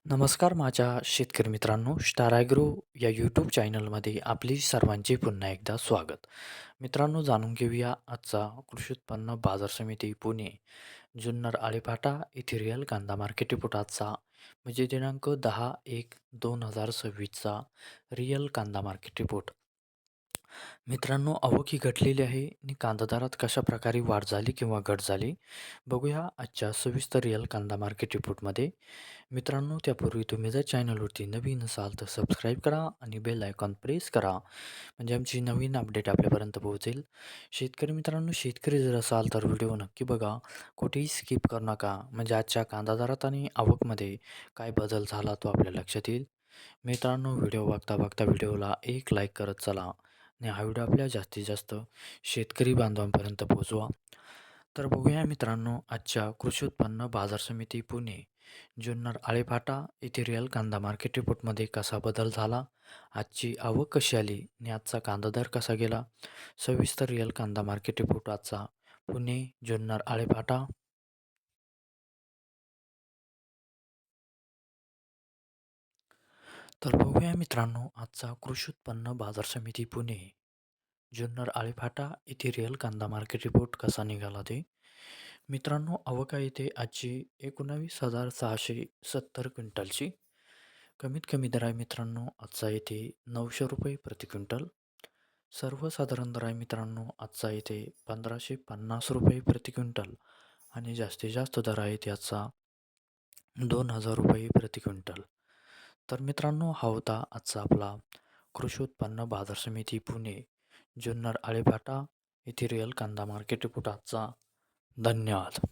नमस्कार माझ्या शेतकरी मित्रांनो, स्टार ॲग्रो या यूट्यूब चॅनलमध्ये आपली सर्वांचे पुन्हा एकदा स्वागत. मित्रांनो, जाणून घेऊया आजचा कृषी उत्पन्न बाजार समिती पुणे जुन्नर आळेफाटा येथे रिअल कांदा मार्केट रिपोर्ट आजचा म्हणजे दिनांक 10/1/2026चा रिअल कांदा मार्केट रिपोर्ट. मित्रांनो, आवक ही घटलेली आहे आणि कांदा दरात कशा प्रकारे वाढ झाली किंवा घट झाली बघूया आजच्या सविस्तर रिअल कांदा मार्केट रिपोर्टमध्ये. मित्रांनो, त्यापूर्वी तुम्ही जर चॅनलवरती नवीन असाल तर सबस्क्राईब करा आणि बेल आयकॉन प्रेस करा म्हणजे आमची नवीन अपडेट आपल्यापर्यंत पोहोचेल. शेतकरी मित्रांनो, शेतकरी जर असाल तर व्हिडिओ नक्की बघा, कुठेही स्किप करू नका म्हणजे आजच्या कांदा दरात आणि आवकमध्ये काय बदल झाला तो आपल्या लक्षात येईल. मित्रांनो, व्हिडिओ बघता बघता व्हिडिओला एक लाईक करत चला आणि हा व्हिडिओ आपल्या जास्तीत जास्त शेतकरी बांधवांपर्यंत पोहोचवा. तर बघूया मित्रांनो, आजच्या कृषी उत्पन्न बाजार समिती पुणे जुन्नर आळेफाटा येथे रिअल कांदा मार्केट रिपोर्टमध्ये कसा बदल झाला, आजची आवक कशी आली आणि आजचा कांदा दर कसा गेला. सविस्तर रिअल कांदा मार्केट रिपोर्ट आजचा पुणे जुन्नर आळेफाटा. तर बघूया मित्रांनो, आजचा कृषी उत्पन्न बाजार समिती पुणे जुन्नर आळेफाटा येथे रिअल कांदा मार्केट रिपोर्ट कसा निघाला ते. मित्रांनो, आवक आहे ते आजची 19,670 क्विंटलची. कमीत कमी दर आहे मित्रांनो आजचा येथे 900 रुपये प्रति क्विंटल. सर्वसाधारण दर आहे मित्रांनो आजचा येथे 1,550 रुपये प्रति क्विंटल आणि जास्तीत जास्त दर आहे त्याचा 2,000 रुपये प्रति क्विंटल. तर मित्रांनो, हा होता आजचा आपला कृषी उत्पन्न बाजार समिती पुणे जुन्नर आळेफाटा येथे रिअल कांदा मार्केट रिपोर्ट आजचा. धन्यवाद.